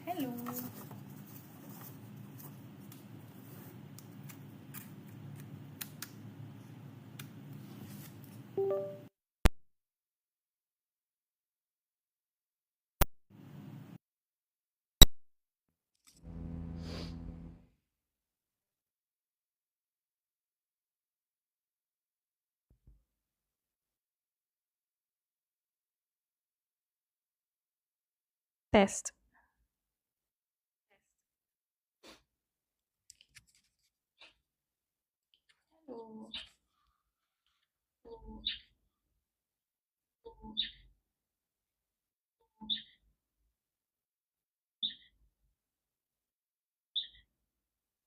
Hello. Test. Hello.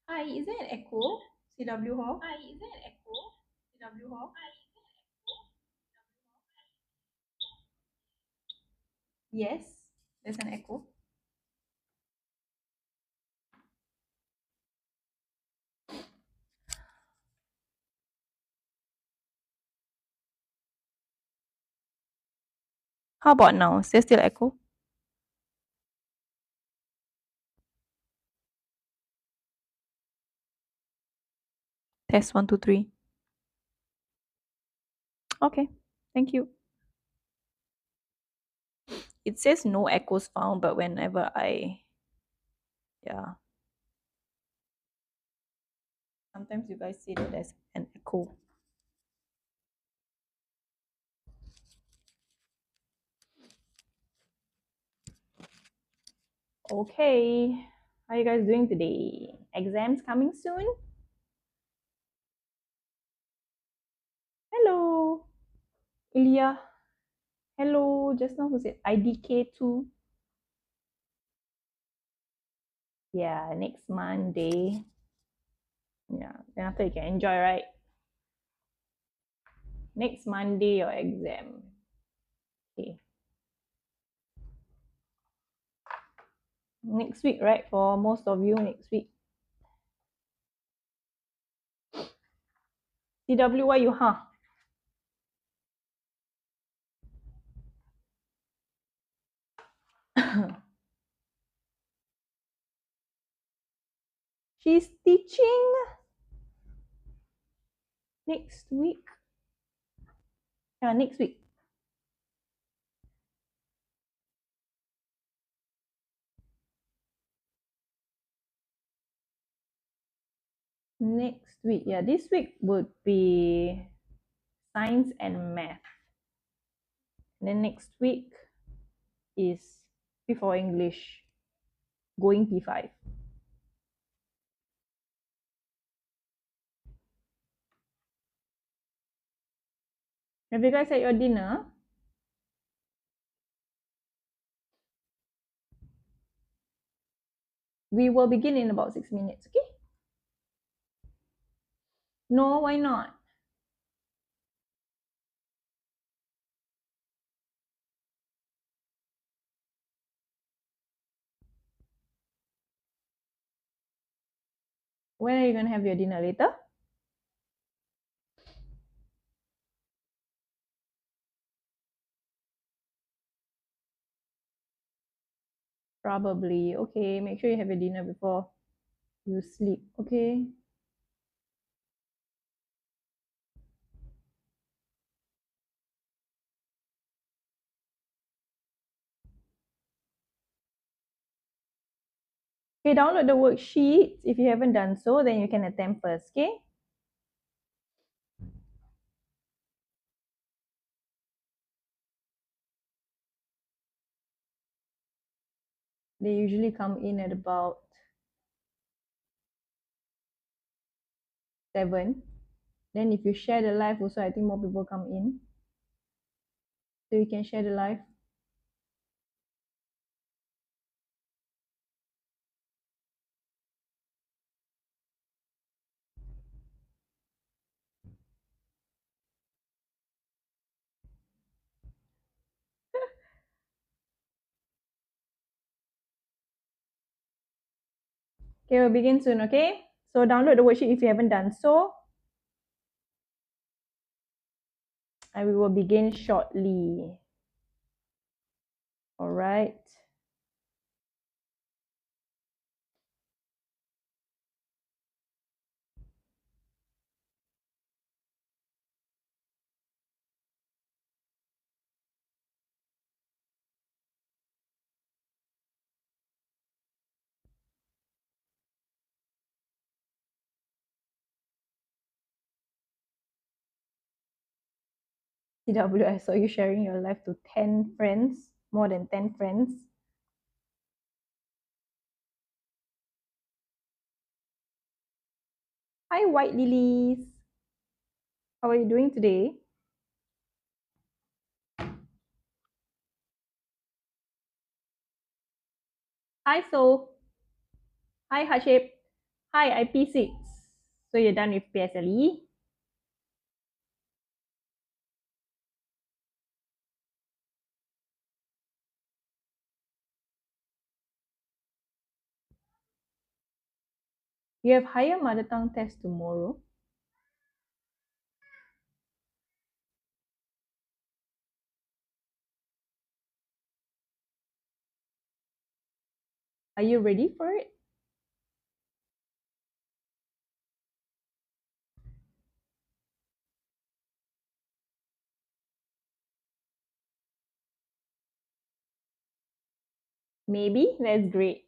Hi, is there an echo? CW Hall? Hi, is there an echo? CW Hall? Yes, there's an echo. How about now? Is there still echo? Test 1, 2, 3. Okay, thank you. It says no echoes found, but whenever yeah. Sometimes you guys say that there's an echo. Okay, how are you guys doing today? Exams coming soon? Hello, Ilya. Hello, just now who said IDK2? Yeah, next Monday. Yeah, then after you can enjoy, right? Next Monday, your exam. Okay. Next week, right? For most of you, next week. CW, you, huh? She's teaching next week. Yeah, next week. Next week. Yeah, this week would be science and math. And then next week is P4 English, going P5. Have you guys had your dinner? We will begin in about 6 minutes, okay? No, why not? When are you going to have your dinner? Later? Probably. Okay, make sure you have your dinner before you sleep, okay? Okay, download the worksheet. If you haven't done so, then you can attempt first, okay? They usually come in at about 7. Then if you share the live also, I think more people come in. So you can share the live. Okay, we'll begin soon, okay? So download the worksheet if you haven't done so. And we will begin shortly. All right. CW, I saw you sharing your life to 10 friends, more than 10 friends. Hi, White Lilies. How are you doing today? Hi, So. Hi, Hashib. Hi, IP6. So you're done with PSLE? You have higher mother tongue test tomorrow. Are you ready for it? Maybe? That's great.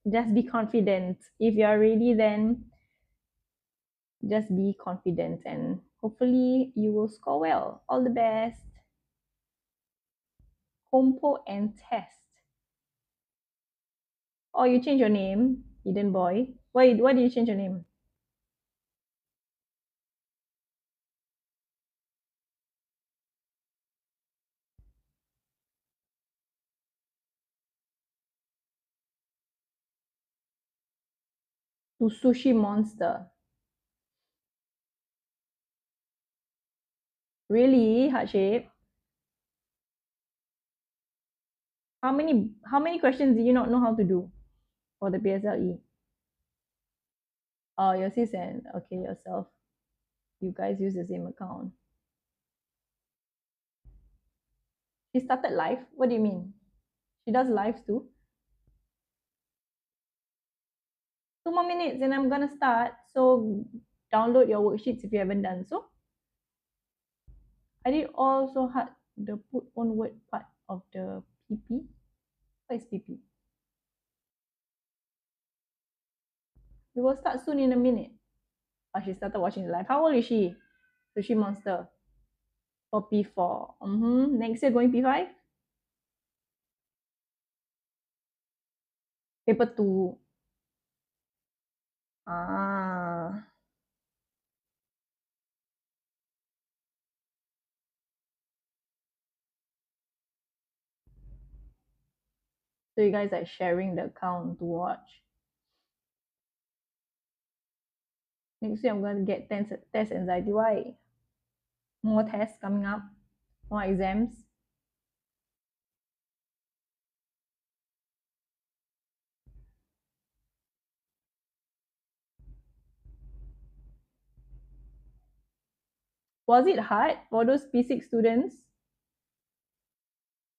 Just be confident. If you are ready, then just be confident and hopefully you will score well. All the best. Compo and test. Oh, you change your name, hidden boy. Why did you change your name? To Sushi Monster. Really, heart shape? How many questions do you not know how to do for the PSLE? Oh, your sis and okay, yourself. You guys use the same account. She started live? What do you mean? She does lives too? 2 more minutes and I'm gonna start. So download your worksheets if you haven't done so. I did also had the put on word part of the PP. What is PP? We will start soon in a minute. Oh, she started watching live. How old is she? Sushi Monster. For P4. Next year going P5? Paper 2. Ah. So you guys are sharing the account to watch. Next year I'm going to get test anxiety. Why? More tests coming up. More exams. Was it hard for those P6 students?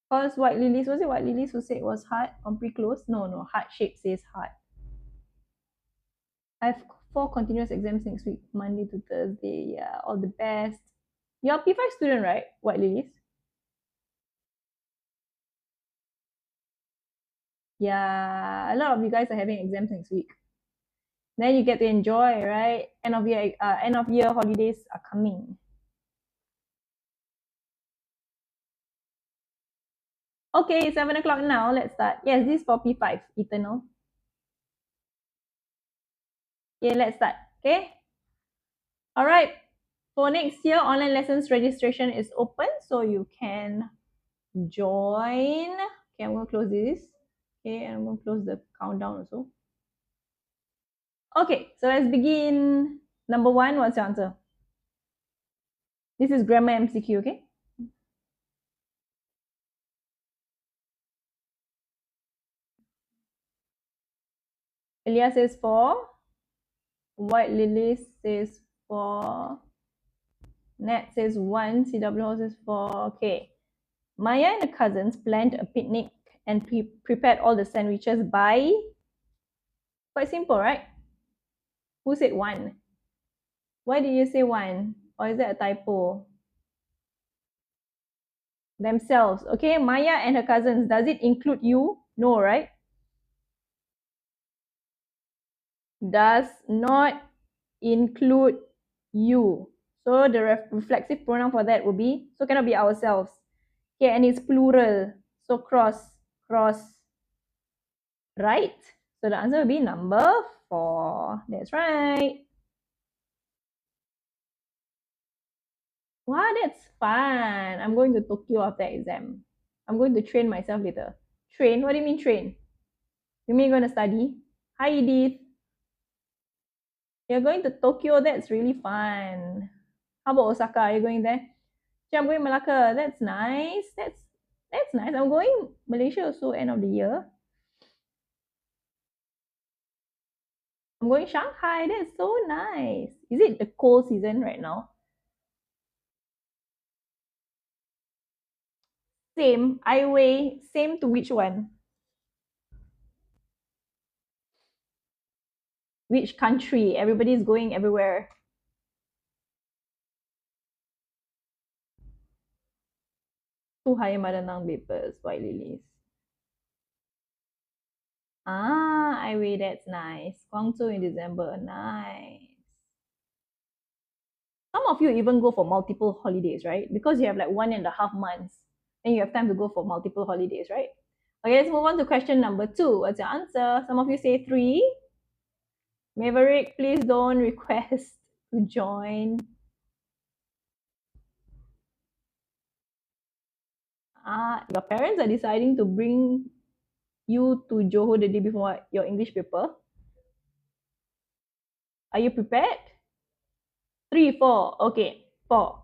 Because White Lilies, was it White Lilies who said it was hard? Compre Cloze? No, heart shape says hard. I have 4 continuous exams next week, Monday to Thursday. Yeah, all the best. You're a P5 student, right? White Lilies? Yeah, a lot of you guys are having exams next week. Then you get to enjoy, right? End of year holidays are coming. Okay, 7 o'clock now. Let's start. Yes, this is for P5, Eternal. Okay, let's start. Okay. All right. For next year, online lessons registration is open, so you can join. Okay, I'm going to close this. Okay, and I'm going to close the countdown also. Okay, so let's begin. Number 1, what's your answer? This is grammar MCQ, okay? Elia says 4. White Lily says 4. Nat says 1. CW says 4. Okay. Maya and the cousins planned a picnic and prepared all the sandwiches by... Quite simple, right? Who said 1? Why did you say 1? Or is that a typo? Themselves. Okay, Maya and her cousins. Does it include you? No, right? Does not include you. So the reflexive pronoun for that would be, so cannot be ourselves. Okay, and it's plural. So cross, right? So the answer will be number 4. That's right. Wow, that's fun. I'm going to Tokyo after exam. I'm going to train myself later. Train? What do you mean train? You mean you're going to study? Hi, Edith. You're going to Tokyo. That's really fun. How about Osaka? Are you going there? Yeah, I'm going Malacca. That's nice. That's nice. I'm going Malaysia also end of the year. I'm going Shanghai. That's so nice. Is it the cold season right now? Same. I weigh same to which one? Which country? Everybody's going everywhere. Two higher mother tongue papers, white lilies. Ah, I weigh. That's nice. Guangzhou in December. Nice. Some of you even go for multiple holidays, right? Because you have like 1.5 months and you have time to go for multiple holidays, right? Okay, let's move on to question number 2. What's your answer? Some of you say 3. Maverick, please don't request to join. Your parents are deciding to bring you to Johor the day before your English paper. Are you prepared? 3, 4. Okay, 4.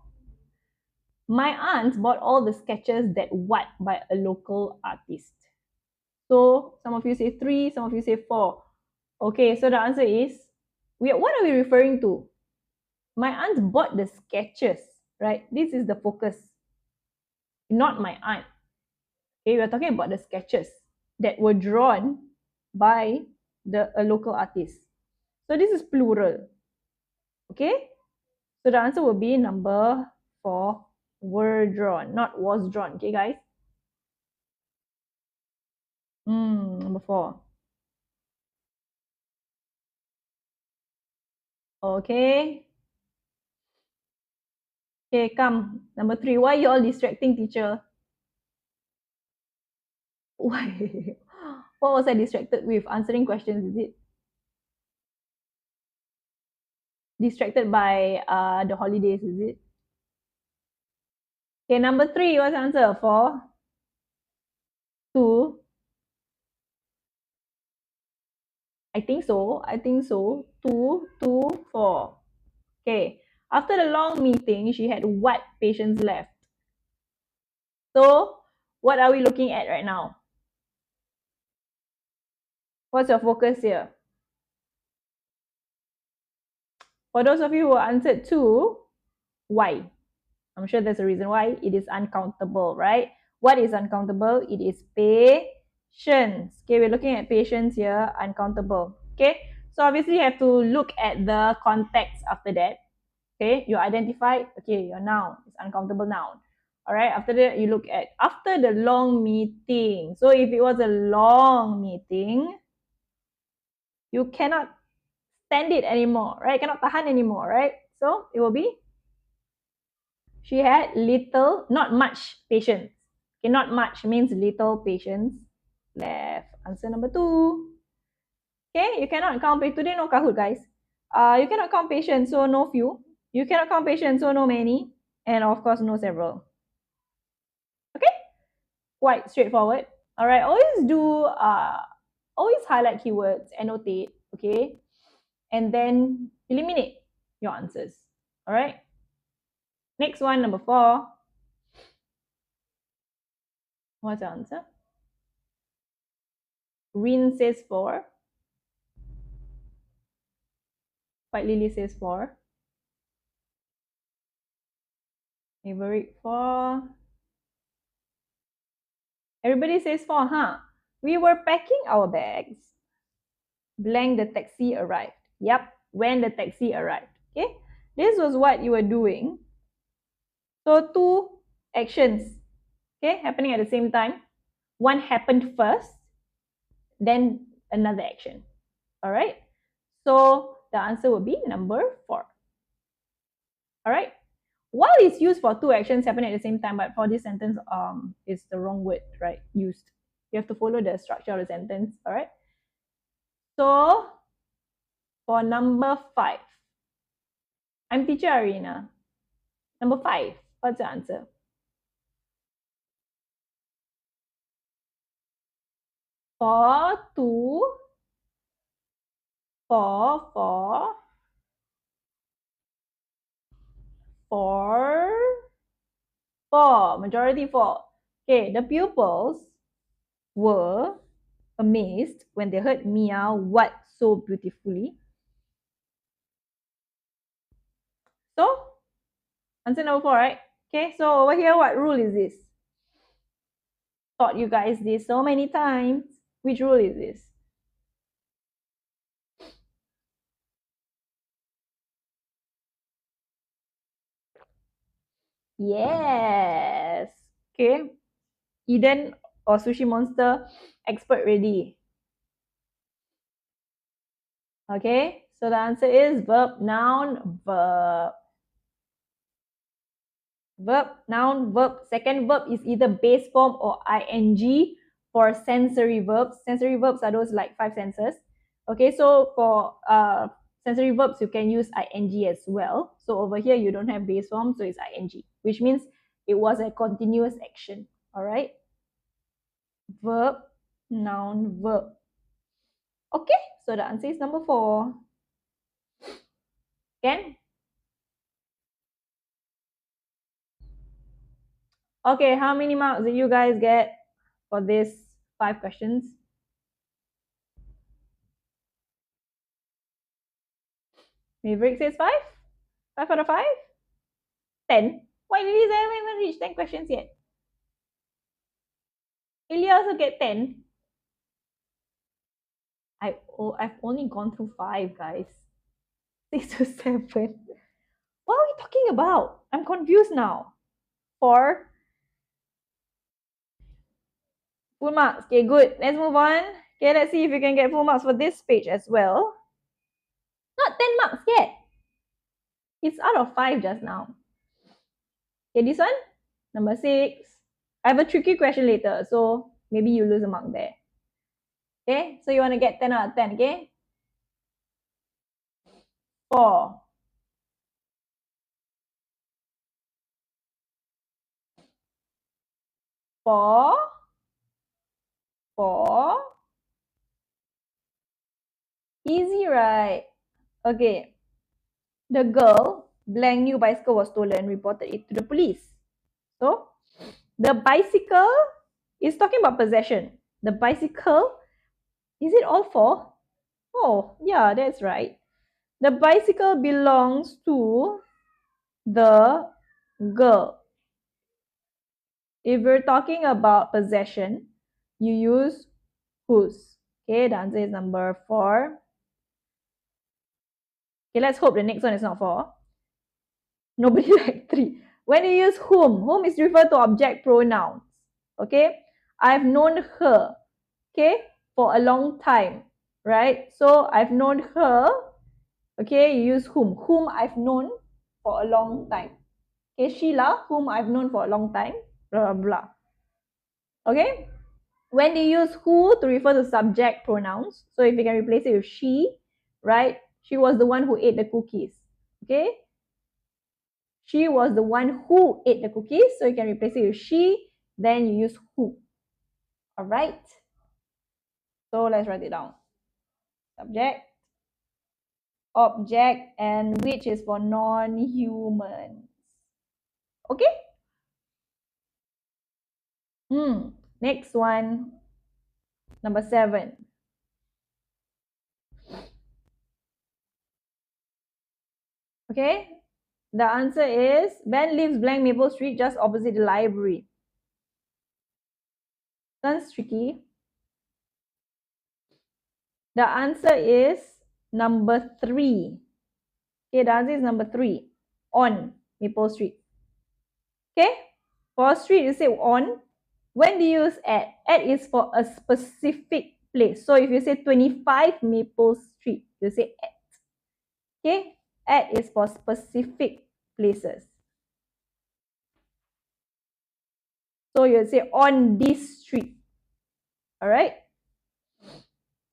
My aunt bought all the sketches that what by a local artist. So some of you say 3, some of you say 4. Okay, so the answer is, what are we referring to? My aunt bought the sketches, right? This is the focus, not my aunt. Okay, we're talking about the sketches that were drawn by a local artist. So this is plural. Okay, so the answer will be number 4, were drawn, not was drawn. Okay, guys. Number 4. Okay. Okay, come. Number 3. Why you all distracting, teacher? Why? What was I distracted with? Answering questions, is it? Distracted by the holidays, is it? Okay, number 3. What's the answer? 4, 2. I think so. 2, 2, 4. Okay. After the long meeting, she had what patients left? So, what are we looking at right now? What's your focus here? For those of you who answered 2, why? I'm sure there's a reason why. It is uncountable, right? What is uncountable? It is patience. Okay, we're looking at patience here, uncountable. Okay, so obviously you have to look at the context after that. Okay, you identify, okay, your noun is uncountable noun. All right, after that, you look at after the long meeting. So if it was a long meeting, you cannot stand it anymore, right? Cannot tahan anymore, right? So it will be, she had little, not much patience. Okay, not much means little patience left. Answer number 2. Okay, you cannot count patience. Today no Kahoot, guys. You cannot count patience, so no few. You cannot count patience, so no many. And of course, no several. Okay, quite straightforward. All right, always highlight keywords, annotate, okay? And then eliminate your answers. All right. Next one, number 4. What's the answer? Rin says 4. White Lily says 4. Maverick 4. Everybody says 4, huh? We were packing our bags. Blank, the taxi arrived. Yep, when the taxi arrived. Okay, this was what you were doing. So 2 actions, okay, happening at the same time. One happened first, then another action. All right. So the answer will be number 4. All right. While is used for two actions happening at the same time, but for this sentence, it's the wrong word, right? Used. You have to follow the structure of the sentence. All right. So for number 5, I'm teacher Arena. Number 5, what's the answer? For majority 4. Okay, the pupils were amazed when they heard meow what so beautifully. So, answer number 4, right? Okay, so over here, what rule is this? Taught you guys this so many times. Which rule is this? Yes. Okay. Eden or Sushi Monster, expert ready. Okay. So the answer is verb, noun, verb. Verb, noun, verb. Second verb is either base form or ing for sensory verbs. Sensory verbs are those like 5 senses. Okay, so for sensory verbs, you can use ing as well. So over here, you don't have base form, so it's ing, which means it was a continuous action. All right. Verb, noun, verb. Okay, so the answer is number 4. Can? Okay, how many marks did you guys get for these 5 questions? Maverick says 5? 5 out of 5? 10? Why did he haven't even reached 10 questions yet? Ilya also get 10? I've only gone through 5, guys. 6 to 7. What are we talking about? I'm confused now. 4? Full marks. Okay, good. Let's move on. Okay, let's see if you can get full marks for this page as well. Not 10 marks yet. It's out of 5 just now. Okay, this one, number 6. I have a tricky question later, so maybe you lose a mark there. Okay, so you want to get 10 out of 10, okay? 4. 4. 4. Easy, right? Okay. The girl, blank new bicycle was stolen, reported it to the police. So, the bicycle is talking about possession. The bicycle, is it all 4? Oh, yeah, that's right. The bicycle belongs to the girl. If we're talking about possession, you use whose. Okay, the answer is number 4. Okay, let's hope the next one is not 4. Nobody like 3. When you use whom is referred to object pronouns. Okay, I've known her, okay, for a long time, right? So I've known her, okay, you use whom I've known for a long time. Okay, Sheila, whom I've known for a long time, blah, blah, blah. Okay, when they use who to refer to subject pronouns, so if you can replace it with she, right? She was the one who ate the cookies, okay? She was the one who ate the cookies, so you can replace it with she, then you use who. All right? So let's write it down. Subject, object, and which is for non-humans. Okay? Next one, number 7. Okay? The answer is, Ben lives blank Maple Street just opposite the library. Sounds tricky. The answer is number 3. Okay, the answer is number 3. On Maple Street. Okay? For street, you say on. When do you use at? At is for a specific place. So if you say 25 Maple Street, you say at. Okay? At is for specific places. So you'll say on this street. All right.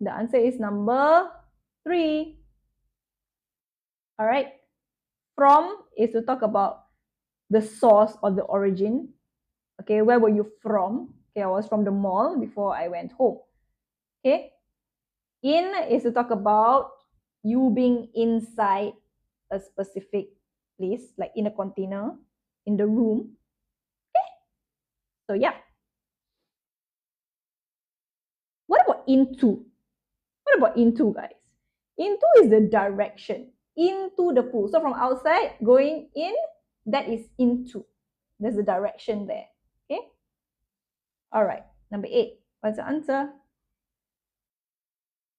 The answer is number 3. All right. From is to talk about the source or the origin. Okay, where were you from? Okay, I was from the mall before I went home. Okay. In is to talk about you being inside a specific place, like in a container, in the room. Okay. So yeah. What about into? What about into, guys? Into is the direction. Into the pool. So from outside going in, that is into. There's a direction there. Okay. All right. Number 8. What's the answer?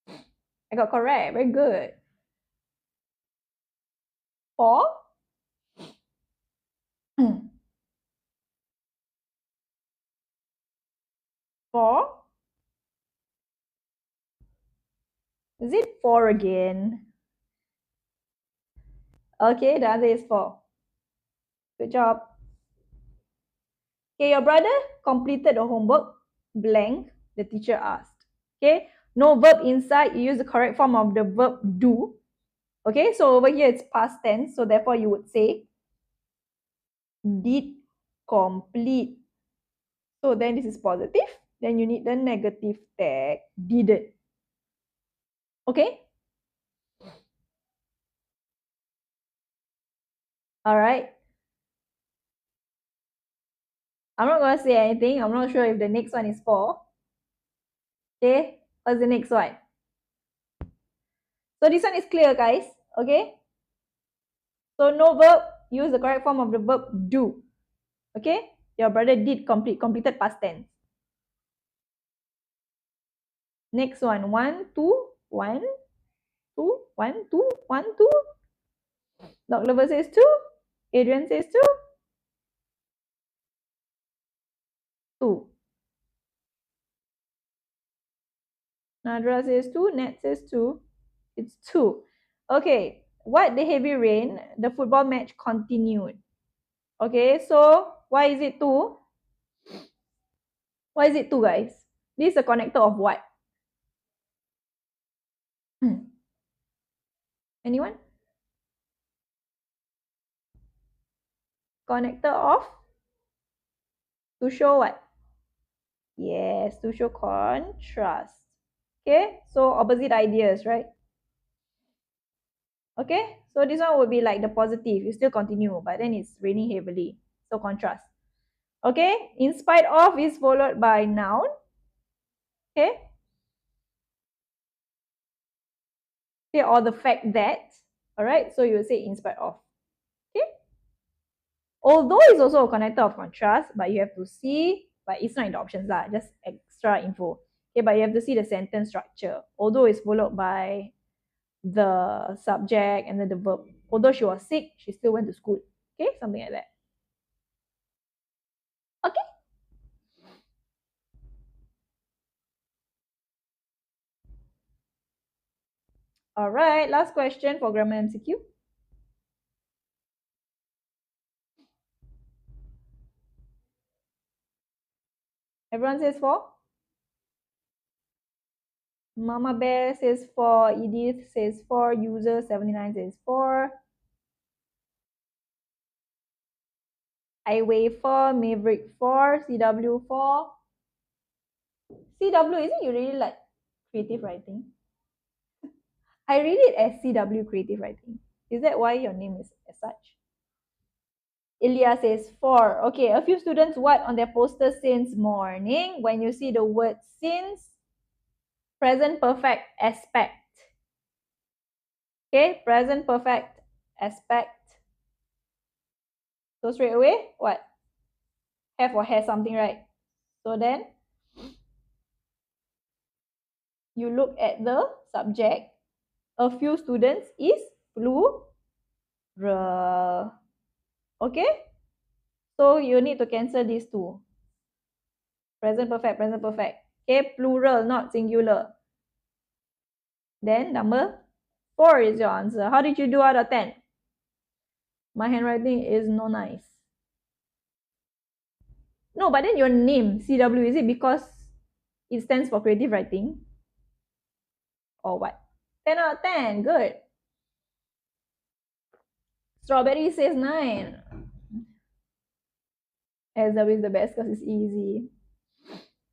I got correct. Very good. 4. 4. Is it 4 again? Okay, the answer is 4. Good job. Okay, your brother completed the homework blank, the teacher asked. Okay, no verb inside, you use the correct form of the verb do. Okay, so over here it's past tense, so therefore you would say did complete. So then this is positive, then you need the negative tag, didn't. Okay? All right. I'm not going to say anything. I'm not sure if the next one is 4. Okay, what's the next one? So this one is clear, guys. Okay? So no verb, use the correct form of the verb do. Okay? Your brother did completed past tense. Next one, 1, 2, 1, 2, 1, 2, 1, 2. Dog lover says 2. Adrian says 2. 2. Nadra says 2. Nat says 2. It's 2. Okay. What the heavy rain, the football match continued. Okay, so why is it 2? Why is it 2, guys? This is a connector of what? Anyone? Connector of? To show what? Yes, to show contrast. Okay, so opposite ideas, right? Okay, so this one would be like the positive. You still continue, but then it's raining heavily. So contrast. Okay, in spite of is followed by noun. Okay. Okay, or the fact that. All right, so you will say in spite of. Okay. Although it's also a connector of contrast, but you have to see, but it's not in the options lah, just extra info. Okay, but you have to see the sentence structure. Although it's followed by the subject and then the verb. Although she was sick, she still went to school. Okay, something like that. Okay. All right, last question for grammar MCQ. Everyone says 4. Mama Bear says 4. Edith says 4. User 79 says 4. Highway 4. Maverick 4. CW 4. CW, isn't you really like creative writing? I read it as CW creative writing. Is that why your name is as such? Ilya says 4. Okay, a few students what on their poster since morning? When you see the word since, present perfect aspect. Okay, present perfect aspect. So straight away, what? Have or has something, right? So then, you look at the subject. A few students is plural. Okay? So you need to cancel these two. Present perfect, present perfect. Okay, plural, not singular. Then number 4 is your answer. How did you do out of 10? My handwriting is no nice. No, but then your name, CW, is it because it stands for creative writing? Or what? 10 out of 10, good. Strawberry says 9. SW is the best because it's easy.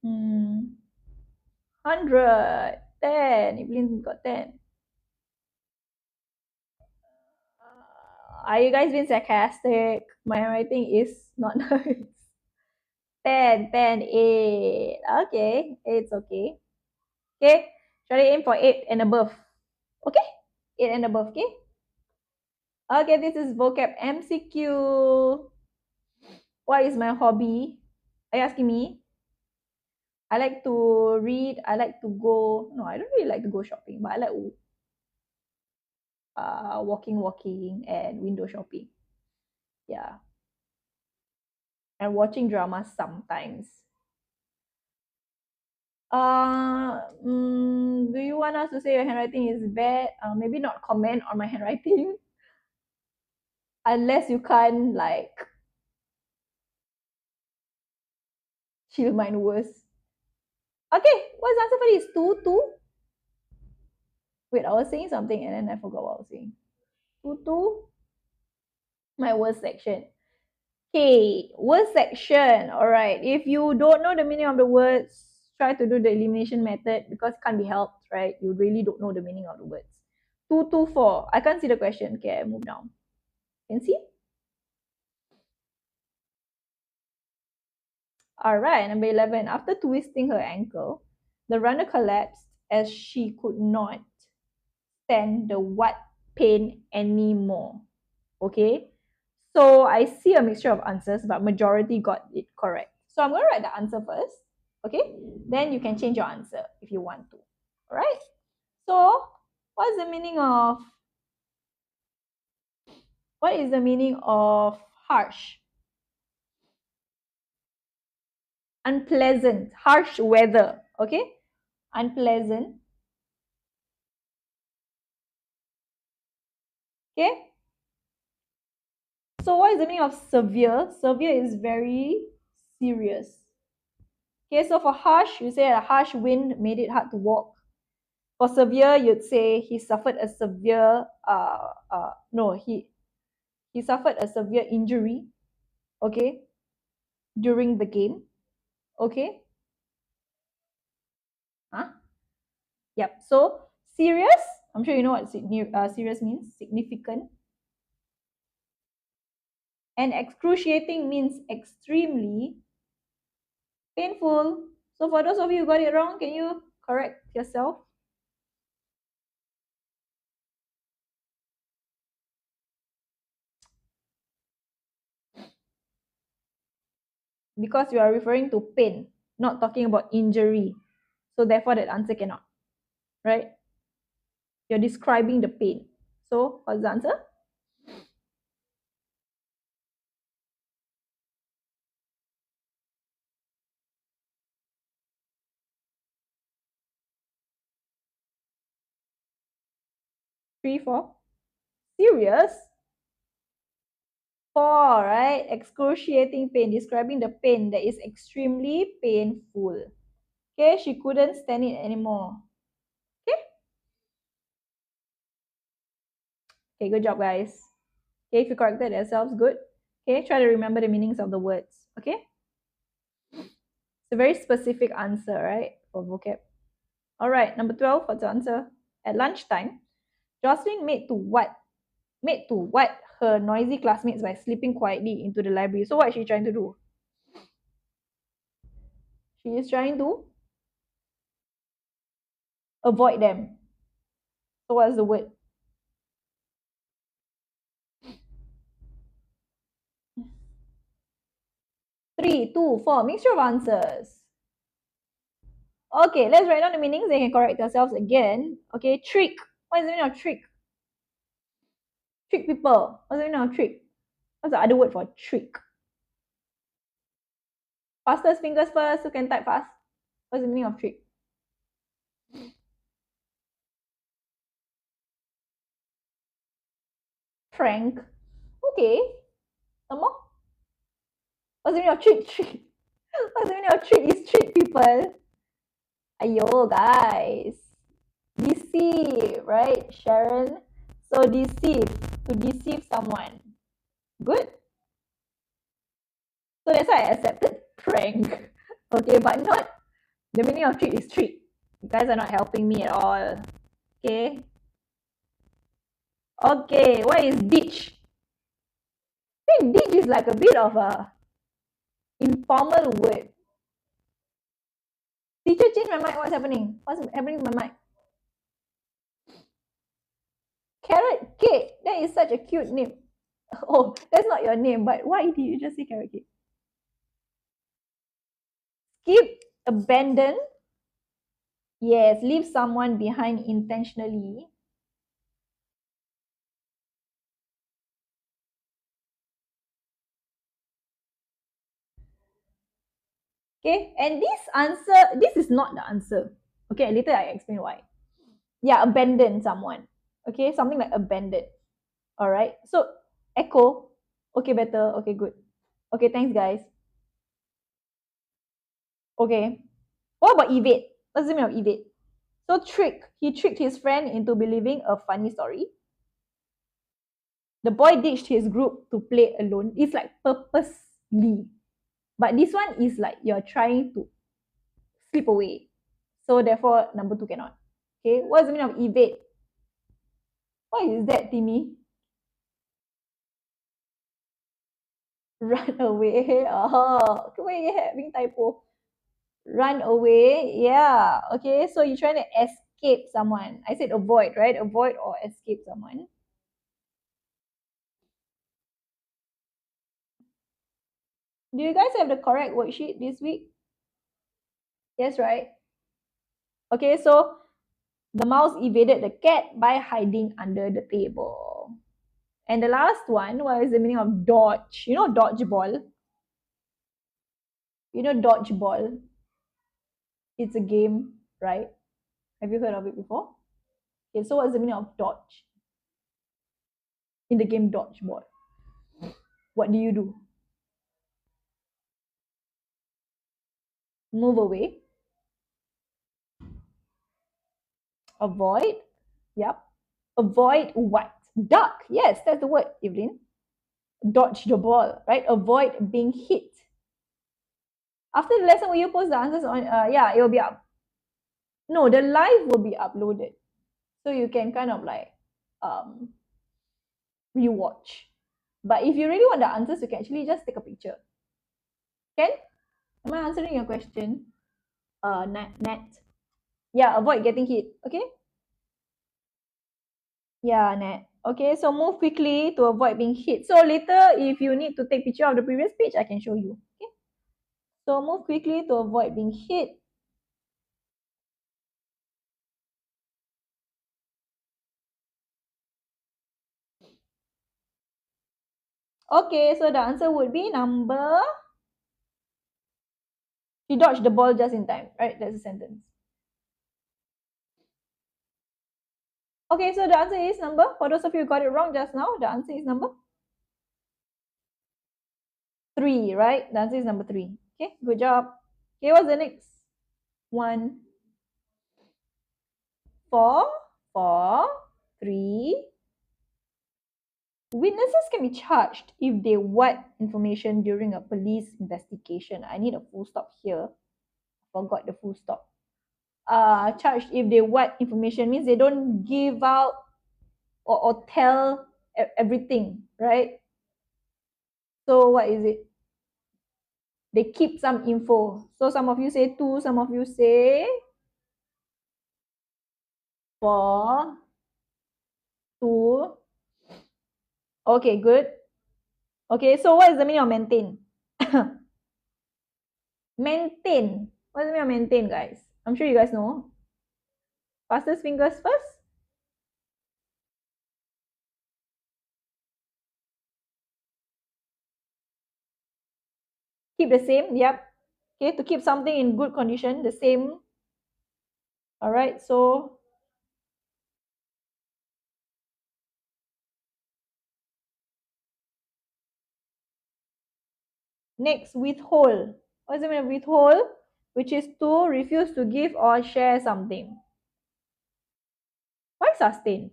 100, 10. Evelyn got 10. Are you guys being sarcastic? My handwriting is not nice. 10, 10, 8. Okay, 8's okay. Okay, try to aim for 8 and above. Okay, 8 and above, okay? Okay, this is vocab MCQ. What is my hobby? Are you asking me? I like to read. I like to go. No, I don't really like to go shopping, but I like walking, and window shopping. Yeah. And watching dramas sometimes. Do you want us to say your handwriting is bad? Maybe not comment on my handwriting. Unless you can't like chill mine worse. Okay, what's the answer for this? 2, 2? Wait, I was saying something and then I forgot what I was saying. 2, 2? My worst section. Okay, word section. All right. If you don't know the meaning of the words, try to do the elimination method because it can't be helped, right? You really don't know the meaning of the words. 224. I can't see the question. Okay, I move down. Can see? All right, number 11. After twisting her ankle, the runner collapsed as she could not stand the what pain anymore. Okay, so I see a mixture of answers, but majority got it correct. So I'm going to write the answer first. Okay, then you can change your answer if you want to. All right, so what is the meaning of harsh? Unpleasant, harsh weather. Okay, unpleasant. Okay, so what is the meaning of severe? Severe is very serious. Okay, so for harsh, you say a harsh wind made it hard to walk. For severe, you'd say he suffered a severe he suffered a severe injury, okay, during the game. Okay. Huh? Yep. So serious, I'm sure you know what serious means, significant. And excruciating means extremely painful. So for those of you who got it wrong, can you correct yourself? Because you are referring to pain, not talking about injury. So therefore that answer cannot, right? You're describing the pain. So what's the answer? 3, 4. Serious? 4, right? Excruciating pain, describing the pain that is extremely painful. Okay, she couldn't stand it anymore. Okay? Okay, good job, guys. Okay, if you corrected yourselves, good. Okay, try to remember the meanings of the words. Okay? It's a very specific answer, right? For vocab. All right, number 12, what's the answer? At lunchtime, Jocelyn made to what her noisy classmates by sleeping quietly into the library. So what is she trying to do? She is trying to avoid them. So what's the word? 3, 2, 4. Mixture of answers. Okay, let's write down the meanings. Then you can correct yourselves again. Okay, trick. What is the meaning of trick? Trick people. What's the meaning of trick? What's the other word for trick? Fastest fingers first. Who can type fast? What's the meaning of trick? Prank. Okay. Some more? What's the meaning of treat? What's the meaning of treat is treat people? Ayo, guys. Deceive, right, Sharon? So deceive, to deceive someone. Good. So that's why I accepted prank. Okay, but not the meaning of treat is treat. You guys are not helping me at all. Okay. Okay, what is ditch? I think ditch is like a bit of a informal word. Teacher, change my mic. What's happening? What's happening with my mic? Carrot cake. That is such a cute name. Oh, that's not your name, but why did you just say carrot cake? Skip, abandon. Yes, leave someone behind intentionally. Okay, and this is not the answer. Okay, later I explain why. Yeah, abandon someone. Okay, something like abandon. All right, so echo. Okay, better. Okay, good. Okay, thanks, guys. Okay, what about evade? What's the meaning of evade? So trick. He tricked his friend into believing a funny story. The boy ditched his group to play alone. It's like purposely. But this one is like you're trying to slip away. So therefore, number 2 cannot. Okay, what's the meaning of evade? What is that, Timmy? Run away. Oh, why are you having typo? Run away. Yeah. Okay, so you're trying to escape someone. I said avoid, right? Avoid or escape someone. Do you guys have the correct worksheet this week? Yes, right? Okay, so the mouse evaded the cat by hiding under the table. And the last one, what is the meaning of dodge? You know dodgeball? You know dodgeball? It's a game, right? Have you heard of it before? Okay, so what's the meaning of dodge? In the game dodgeball, what do you do? Move away. Avoid. Yep. Avoid what? Duck. Yes, that's the word, Evelyn. Dodge the ball, right? Avoid being hit. After the lesson, will you post the answers on? Yeah, it will be up. No, the live will be uploaded, so you can kind of like rewatch. But if you really want the answers, you can actually just take a picture. Okay? Am I answering your question? Nat. Yeah, avoid getting hit. Okay? Yeah, Nat. Okay, so move quickly to avoid being hit. So later, if you need to take picture of the previous page, I can show you. Okay? So move quickly to avoid being hit. Okay, so the answer would be number... He dodged the ball just in time, right? That's the sentence. Okay, so the answer is number... For those of you who got it wrong just now, the answer is number 3, right? The answer is number 3. Okay, good job. Okay, what's the next one? 4, 4, 3. Witnesses can be charged if they what information during a police investigation. I need a full stop here. Forgot the full stop. Charged if they what information means they don't give out or tell everything, right? So what is it? They keep some info. So some of you say 2, some of you say 4, 2. Okay, good. Okay, so what is the meaning of maintain? Maintain. What's the meaning of maintain, guys? I'm sure you guys know. Fastest fingers first. Keep the same. Yep. Okay, to keep something in good condition, the same. All right, so Next, withhold. What does it mean withhold? Which is to refuse to give or share something. Why sustain?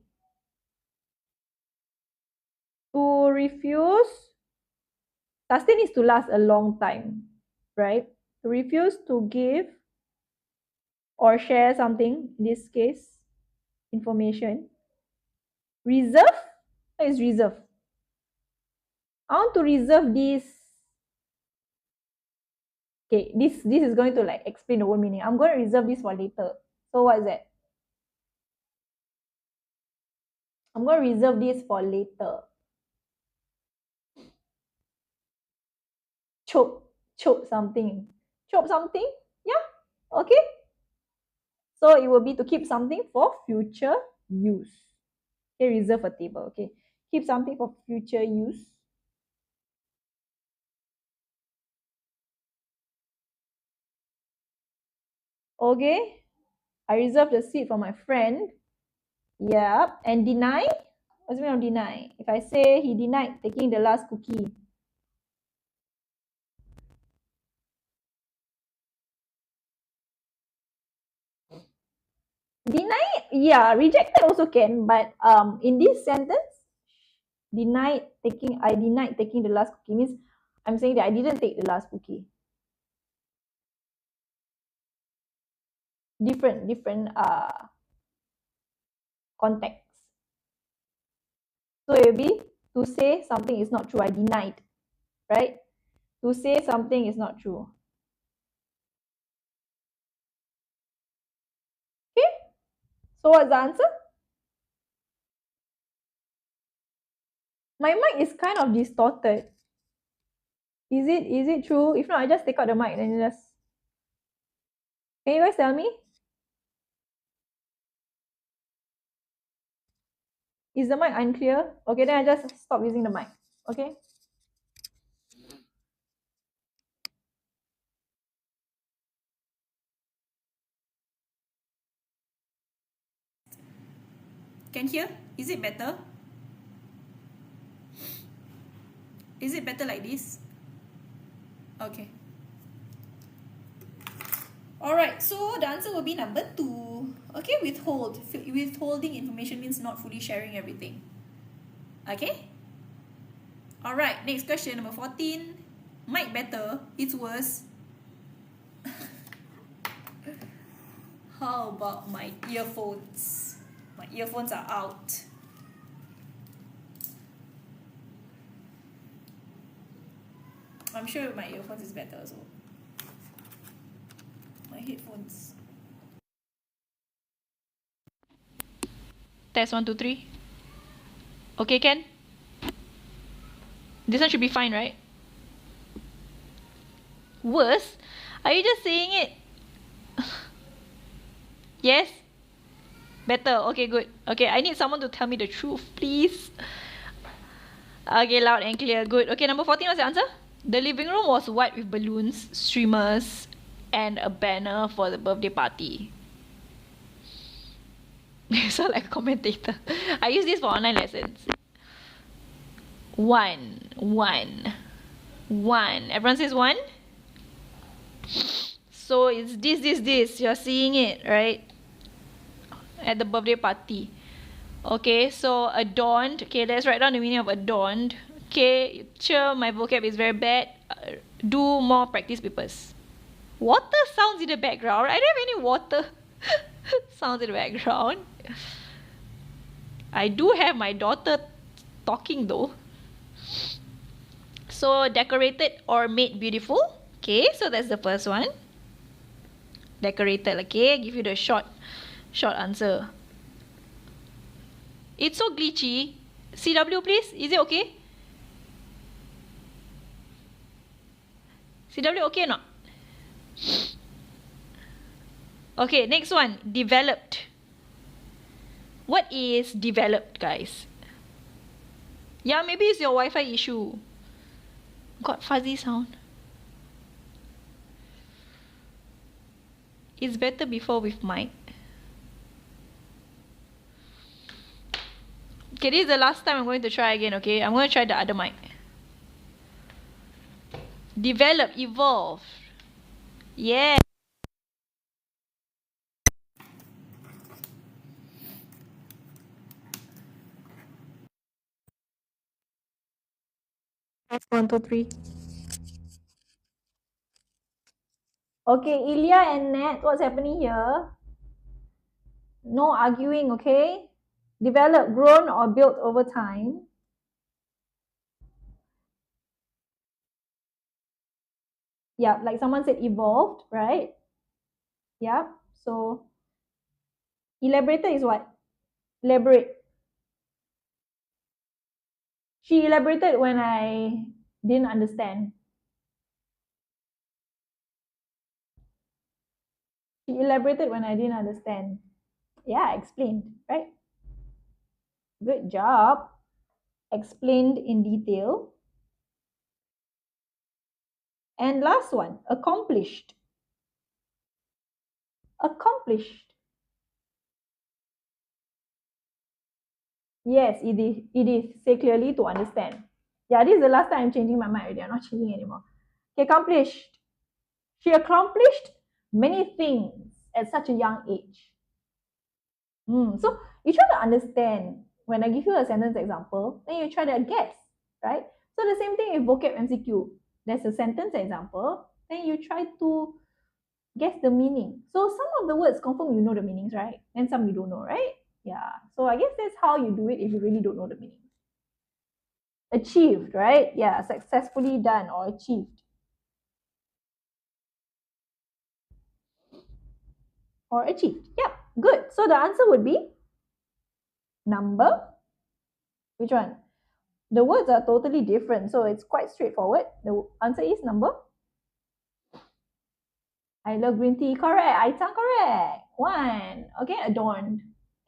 To refuse, sustain is to last a long time, right? To refuse to give or share something, in this case, information. Reserve? What is reserve? I want to reserve this. Okay, this is going to like explain the whole meaning. I'm going to reserve this for later. So what is that? I'm going to reserve this for later. Chope something. Chope something? Yeah, okay. So it will be to keep something for future use. Okay, reserve a table. Okay, keep something for future use. Okay, I reserve the seat for my friend. Yep, and deny? What's the meaning of deny? If I say he denied taking the last cookie. Deny, yeah, rejected also can, but in this sentence, I denied taking the last cookie means I'm saying that I didn't take the last cookie. Different context. So it will be to say something is not true. I denied, right? To say something is not true. Okay. So what's the answer? My mic is kind of distorted. Is it true? If not, I just take out the mic and just. Can you guys tell me? Is the mic unclear? Okay, then I just stop using the mic. Okay. Can hear? Is it better? Is it better like this? Okay. Alright, so the answer will be number 2. Okay, withhold. Withholding information means not fully sharing everything. Okay? Alright, next question, number 14. Might better, it's worse. How about my earphones? My earphones are out. I'm sure my earphones is better as well. My headphones. Test 1, 2, 3. Okay, Ken? This one should be fine, right? Worse? Are you just saying it? Yes? Better. Okay, good. Okay, I need someone to tell me the truth, please. Okay, loud and clear. Good. Okay, number 14, what's the answer? The living room was white with balloons, streamers, and a banner for the birthday party. You sound like a commentator. I use this for online lessons. 1. Everyone says 1? So it's this. You're seeing it, right? At the birthday party. Okay, so adorned. Okay, let's write down the meaning of adorned. Okay, sure, my vocab is very bad. Do more practice papers. Water sounds in the background. I don't have any water sounds in the background. I do have my daughter talking though. So decorated or made beautiful. Okay, so that's the first one. Decorated. Okay, give you the short answer. It's so glitchy. CW, please. Is it okay? CW, okay or not? Okay, next one. Developed. What is developed, guys? Yeah, maybe it's your Wi-Fi issue. Got fuzzy sound. It's better before with mic. Okay, this is the last time I'm going to try again, okay? I'm going to try the other mic. Develop, evolve. Yeah. One, two, three. Okay, Ilya and Nat, what's happening here? No arguing, okay? Develop, grown, or built over time. Yeah, like someone said evolved, right? Yeah, so elaborated is what? Elaborate. She elaborated when I didn't understand. She elaborated when I didn't understand. Yeah, explained, right? Good job. Explained in detail. And last one, accomplished. Accomplished. Yes, it is. It is. Say clearly to understand. Yeah, this is the last time I'm changing my mind already. I'm not changing anymore. Okay, accomplished. She accomplished many things at such a young age. So you try to understand when I give you a sentence example, then you try to guess, right? So the same thing with vocab MCQ. There's a sentence example, then you try to guess the meaning. So some of the words confirm you know the meanings, right? And some you don't know, right? Yeah. So I guess that's how you do it if you really don't know the meaning. Achieved, right? Yeah, successfully done or achieved. Or achieved. Yep, good. So the answer would be number. Which one? The words are totally different, so it's quite straightforward. The answer is number. I love green tea. Correct. Aitang, correct. One. Okay, adorned.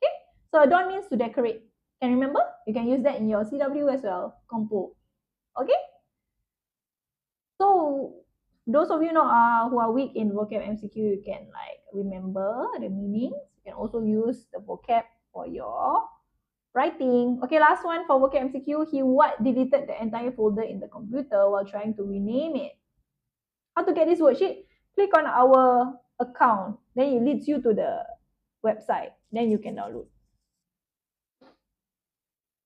Okay, so adorn means to decorate. Can you remember? You can use that in your CW as well. Compre. Okay. So those of you know who are weak in vocab MCQ, you can like remember the meanings. You can also use the vocab for your writing. Okay, last one for vocab MCQ. He deleted the entire folder in the computer while trying to rename it. How to get this worksheet? Click on our account. Then it leads you to the website. Then you can download.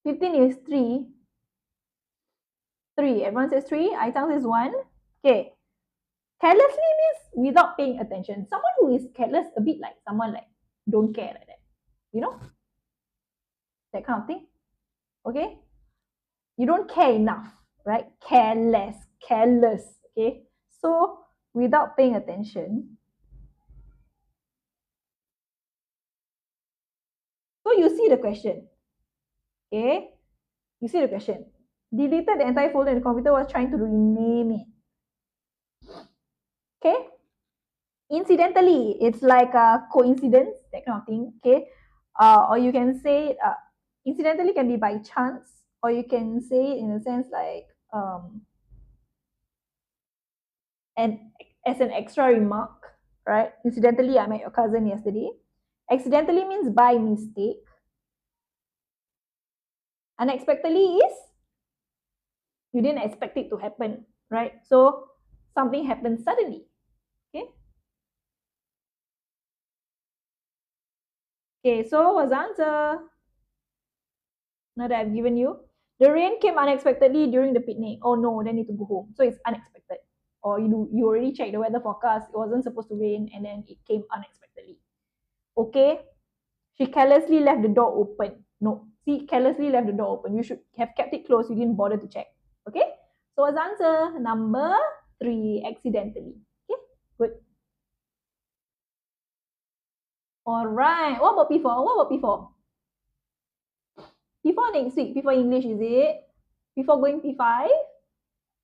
15 is 3. 3. Everyone says 3. Aitang says 1. Okay. Carelessly means without paying attention. Someone who is careless, a bit like someone like don't care like that. You know? That kind of thing. Okay? You don't care enough, right? Careless. Careless. Okay? So, without paying attention. So, you see the question. Okay? You see the question. Deleted the entire folder in the computer was trying to rename it. Okay? Incidentally, it's like a coincidence, that kind of thing. Okay? Or you can say incidentally can be by chance, or you can say it in a sense like and as an extra remark, right? Incidentally, I met your cousin yesterday. Accidentally means by mistake. Unexpectedly is you didn't expect it to happen, right? So something happened suddenly. Okay. Okay, so what's the answer? Now that I've given you. The rain came unexpectedly during the picnic. Oh no, then need to go home. So it's unexpected. Or you already checked the weather forecast. It wasn't supposed to rain and then it came unexpectedly. Okay. She carelessly left the door open. No, see, carelessly left the door open. You should have kept it closed. You didn't bother to check. Okay. So what's the answer? Number 3, accidentally. Okay, good. All right. What about P4? What about P4? P4 next week. P4 English, is it? Before going P5?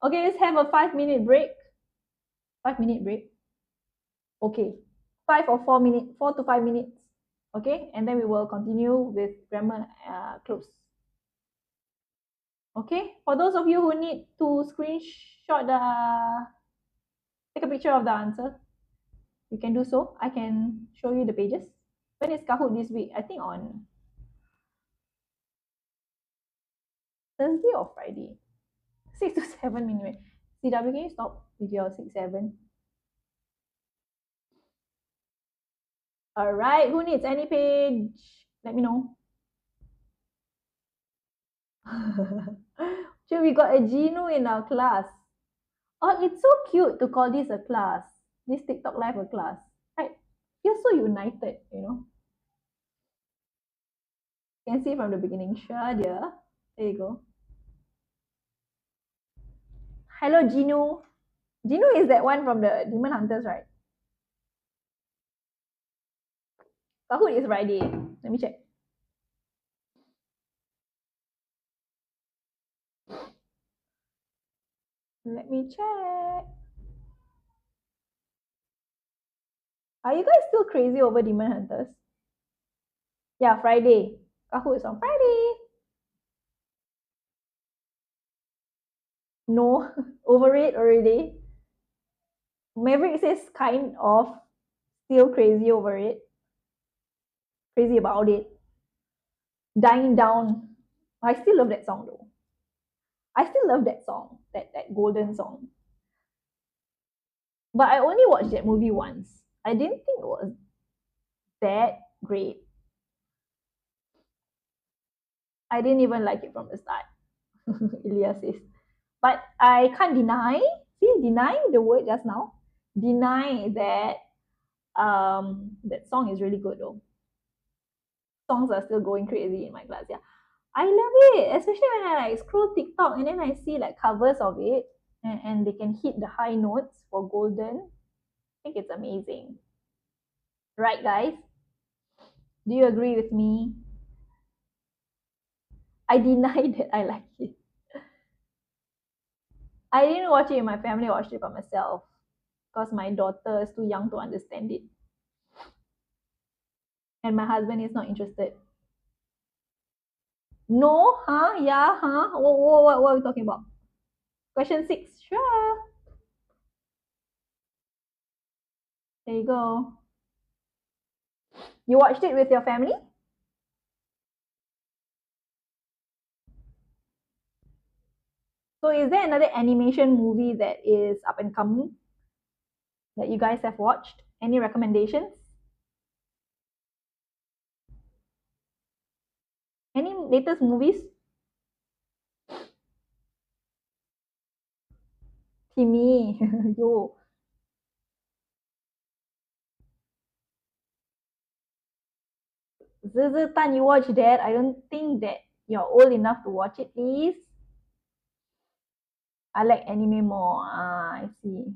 Okay, let's have a 5-minute break. 5-minute break. Okay. 5 or 4 minutes, 4 to 5 minutes. Okay, and then we will continue with grammar close. Okay, for those of you who need to screenshot take a picture of the answer, you can do so. I can show you the pages. When is Kahoot this week? I think on Thursday or Friday. 6 to 7 minutes. CW, can you stop? with your 6, 7. All right, who needs any page? Let me know. So we got a Gino in our class. Oh, it's so cute to call this a class. This TikTok live a class. Right? You're so united, you know. You can see from the beginning. Shadia. There you go. Hello, Gino. Gino is that one from the Demon Hunters, right? Kahoot is Friday. Let me check. Let me check. Are you guys still crazy over Demon Hunters? Yeah, Friday. Kahoot is on Friday. No, over it already. Maverick says kind of still crazy over it. Crazy about it. Dying down. I still love that song though. I still love that song, that golden song. But I only watched that movie once. I didn't think it was that great. I didn't even like it from the start. Ilya says. But I can't deny, denying the word just now, deny that that song is really good though. Songs are still going crazy in my class, yeah. I love it, especially when I like scroll TikTok and then I see like covers of it and they can hit the high notes for golden. I think it's amazing. Right, guys? Do you agree with me? I deny that I like it. I didn't watch it in my family, I watched it by myself because my daughter is too young to understand it. And my husband is not interested. No? Huh? Yeah? Huh? What are we talking about? Question 6. Sure. There you go. You watched it with your family? So is there another animation movie that is up and coming that you guys have watched? Any recommendations? Any latest movies? Timmy. Yo. Tan, you watch that? I don't think that you're old enough to watch it, please. I like anime more. Ah, I see.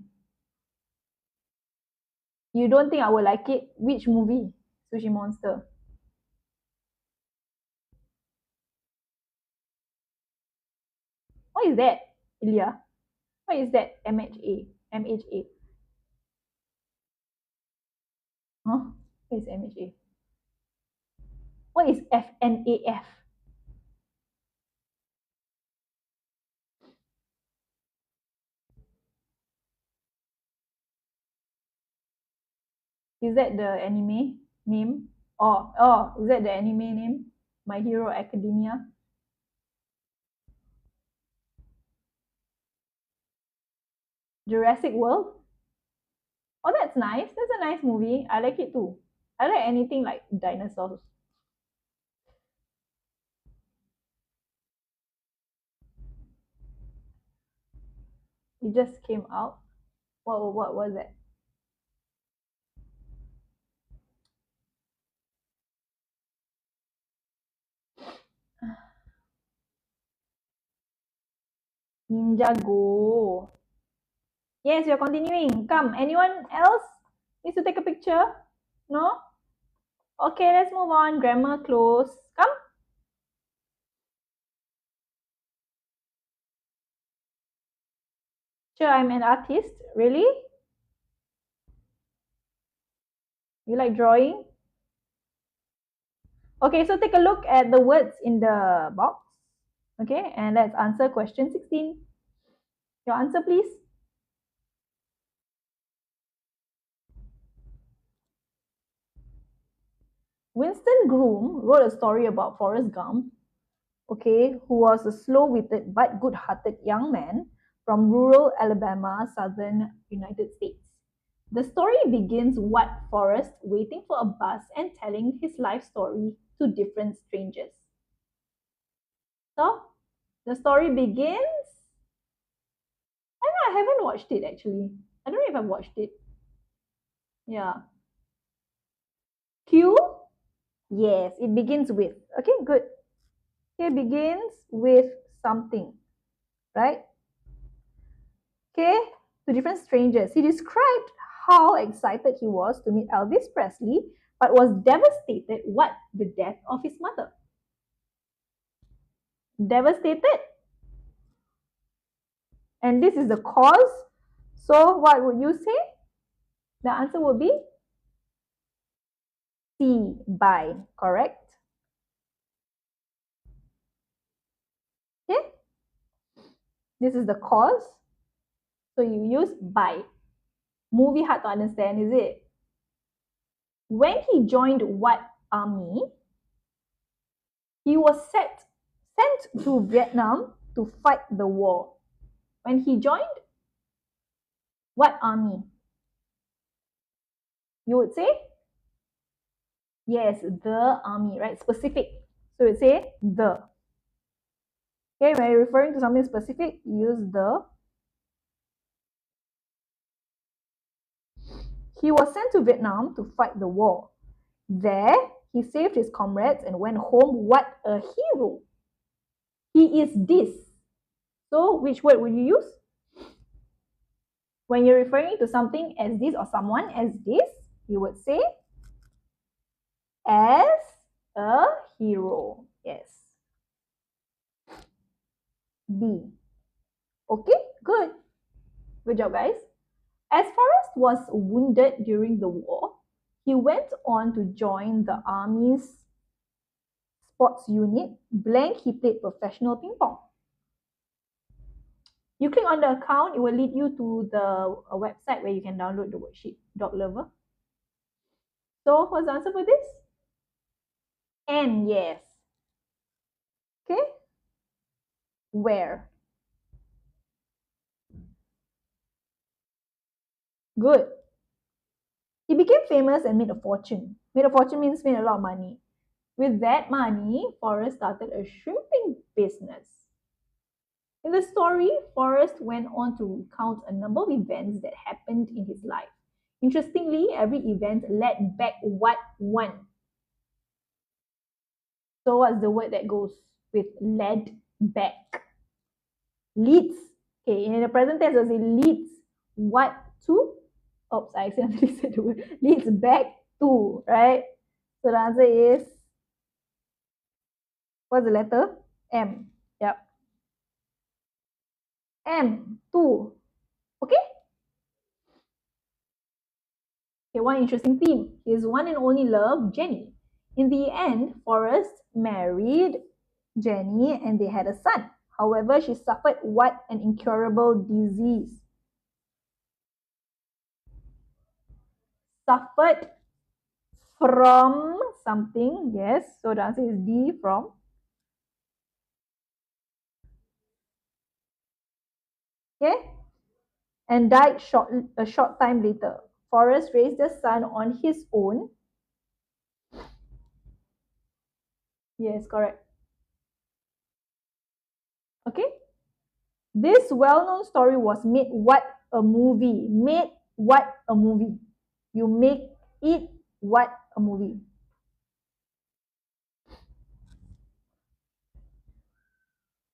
You don't think I will like it? Which movie? Sushi Monster. What is that, Ilya? What is that? MHA. MHA. Huh? What is MHA? What is FNAF? Is that the anime name? Oh, is that the anime name? My Hero Academia. Jurassic World. Oh, that's nice. That's a nice movie. I like it too. I like anything like dinosaurs. It just came out. What was it? Ninjago. Yes, you're continuing. Come, anyone else needs to take a picture? No? Okay, let's move on. Grammar close. Come. Sure, I'm an artist. Really? You like drawing? Okay, so take a look at the words in the box. Okay, and let's answer question 16. Your answer, please. Winston Groom wrote a story about Forrest Gump, okay, who was a slow-witted but good-hearted young man from rural Alabama, southern United States. The story begins with Forrest waiting for a bus and telling his life story to different strangers. So, the story begins. I haven't watched it actually. I don't know if I've watched it. Yeah. Q? Yes, it begins with. Okay, good. Okay, begins with something, right? Okay, to different strangers. He described how excited he was to meet Elvis Presley, but was devastated what the death of his mother. Devastated. And this is the cause. So what would you say? The answer would be C, by, correct? Okay. This is the cause. So you use by. Movie hard to understand, is it? When he joined what army? He was sent to Vietnam to fight the war. When he joined what army? You would say? Yes, the army, right? Specific. So you would say the. Okay, when you're referring to something specific, use the. He was sent to Vietnam to fight the war. There, he saved his comrades and went home. What a hero! He is this. So, which word would you use? When you're referring to something as this or someone as this, you would say as a hero. Yes. B. Okay, good. Good job, guys. As Forrest was wounded during the war, he went on to join the Army's sports unit. Blank, he played professional ping pong. You click on the account, it will lead you to the website where you can download the worksheet, Dog Lover. So, what's the answer for this? N, yes. Okay. Where? Good. He became famous and made a fortune. Made a fortune means made a lot of money. With that money, Forrest started a shrimping business. In the story, Forrest went on to recount a number of events that happened in his life. Interestingly, every event led back what one? So what's the word that goes with led back? Leads. Okay, in the present tense, it leads what to? Oops, I accidentally said the word. Leads back to, right? So the answer is, what's the letter? M. Yep. M, to. Okay? Okay, one interesting theme. His one and only love, Jenny. In the end, Forrest married Jenny and they had a son. However, she suffered what? An incurable disease. Suffered from something. Yes, so the answer is D, from. Okay, and died a short time later. Forrest raised the son on his own. Yes, correct. Okay, this well-known story was made what a movie. Made what a movie. You make it what a movie.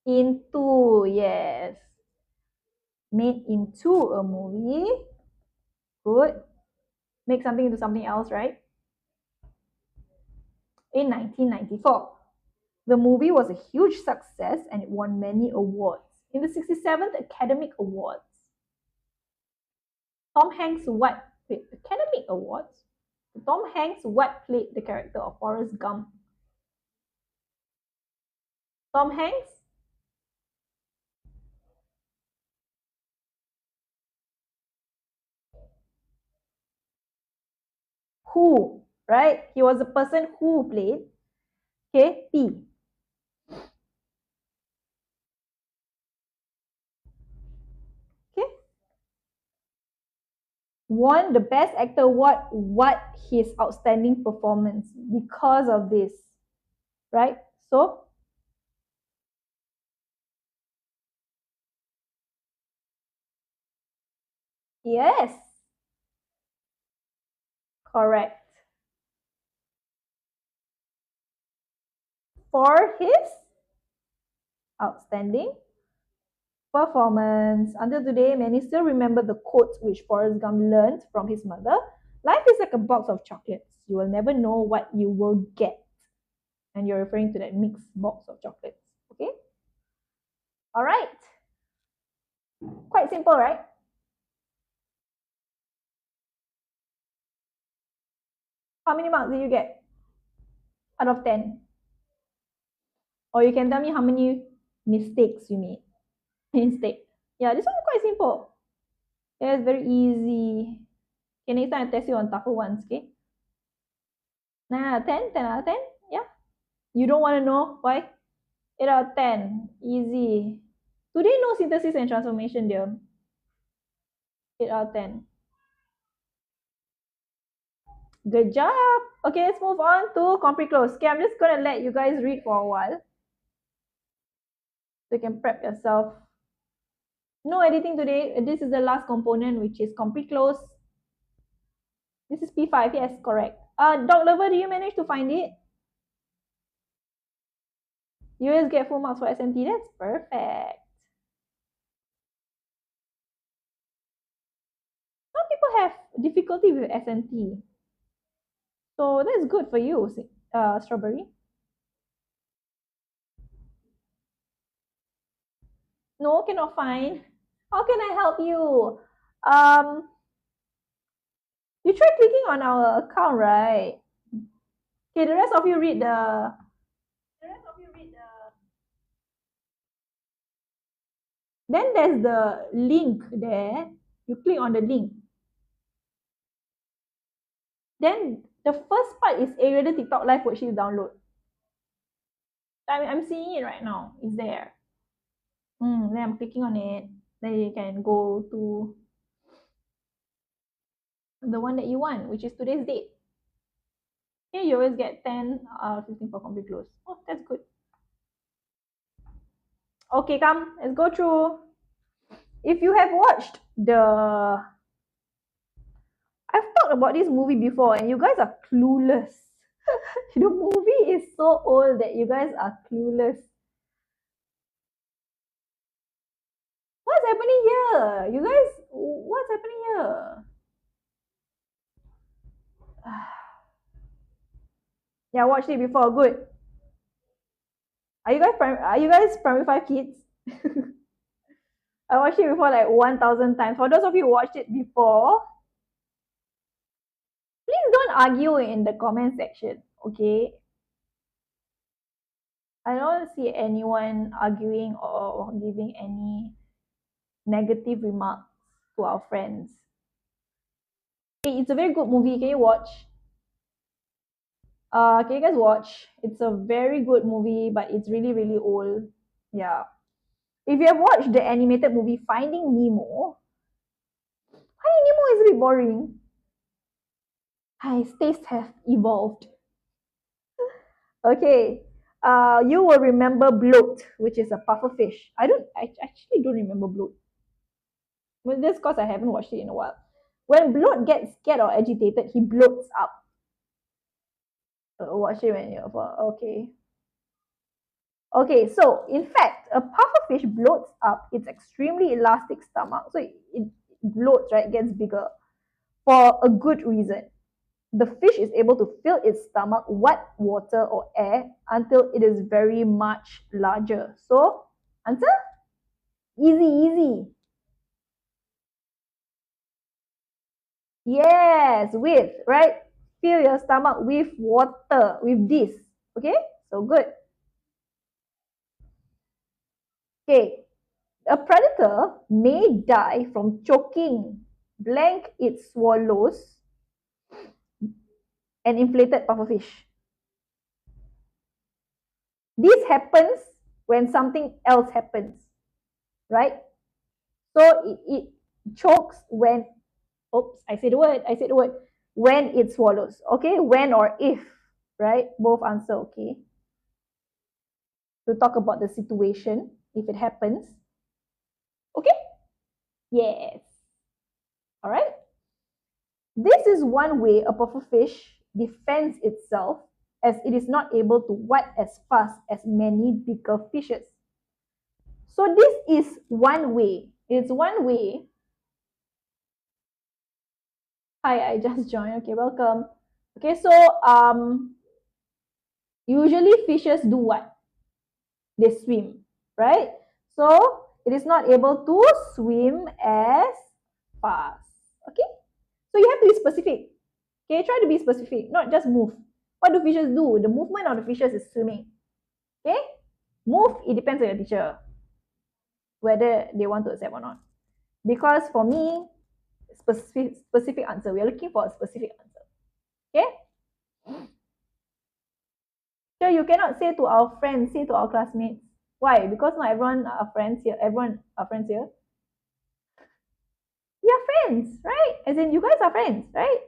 Into, yes. Made into a movie. Good. Make something into something else, right? In 1994. The movie was a huge success and it won many awards. In the 67th Academic Awards, Tom Hanks what played Academic Awards? Tom Hanks what played the character of Forrest Gump? Tom Hanks? Who, right? He was the person who played. Okay, P. won the Best Actor award. What his outstanding performance because of this, right? So yes, correct. For his outstanding performance. Until today, many still remember the quote which Forrest Gump learned from his mother. Life is like a box of chocolates. You will never know what you will get. And you're referring to that mixed box of chocolates. Okay? All right. Quite simple, right? How many marks did you get out of 10? Or you can tell me how many mistakes you made instead. Yeah, this one is quite simple. Yeah, it's very easy. Okay, next time I test you on tougher ones, okay? 9 out of 10, 10 out of 10. Yeah. You don't want to know why? 8 out of 10. Easy. Today, no synthesis and transformation, dear. 8 out of 10. Good job. Okay, let's move on to Compre Cloze. Okay, I'm just going to let you guys read for a while. So you can prep yourself. No editing today. This is the last component, which is Compre Cloze. This is P5. Yes, correct. Dog Lover, do you manage to find it? You always get full marks for SMT. That's perfect. Some people have difficulty with SMT. So that's good for you, Strawberry. No, cannot find. How can I help you? You try clicking on our account, right? Okay, the rest of you read the. Then there's the link there. You click on the link. Then the first part is AGrader TikTok Live worksheet download. I'm seeing it right now. It's there. Then I'm clicking on it. Then you can go to the one that you want, which is today's date. Okay, you always get 10 15 for Compre Cloze. Oh, that's good. Okay, come, let's go through. If you have watched I've talked about this movie before and you guys are clueless. The movie is so old that you guys are clueless. What's happening here? You guys, what's happening here? Yeah, I watched it before. Good. Are you guys primary 5 kids? I watched it before like 1,000 times. For those of you who watched it before, please don't argue in the comment section, okay? I don't see anyone arguing or giving any negative remarks to our friends. Hey, it's a very good movie. Can you watch? Can you guys watch? It's a very good movie, but it's really, really old. Yeah. If you have watched the animated movie Finding Nemo is a bit boring. His tastes have evolved. Okay. You will remember bloat, which is a puffer fish. I actually don't remember bloat. Well, that's because I haven't watched it in a while. When bloat gets scared or agitated, he bloats up. Watch it when you're okay. Okay, so in fact, a pufferfish bloats up its extremely elastic stomach. So it bloats, right? Gets bigger for a good reason. The fish is able to fill its stomach with water or air until it is very much larger. So, answer? Easy, easy. Yes, with, right? Fill your stomach with water, with this. Okay, so good. Okay, a predator may die from choking blank its swallows an inflated pufferfish. This happens when something else happens, right? So it chokes when Oops, I said the word. When it swallows. Okay, when or if, right? Both answer, okay? To talk about the situation, if it happens. Okay? Yes. All right? This is one way a pufferfish defends itself, as it is not able to wipe as fast as many bigger fishes. So this is one way. It's one way. Hi, I just joined. Okay, welcome. Okay, so usually fishes do what? They swim, right? So it is not able to swim as fast. Okay? So you have to be specific. Okay, try to be specific, not just move. What do fishes do? The movement of the fishes is swimming. Okay? Move, it depends on your teacher, whether they want to accept or not. Because for me, specific answer. We are looking for a specific answer. Okay? So you cannot say to our friends, say to our classmates. Why? Because not everyone are friends here. Everyone are friends here. We are friends, right? As in, you guys are friends, right?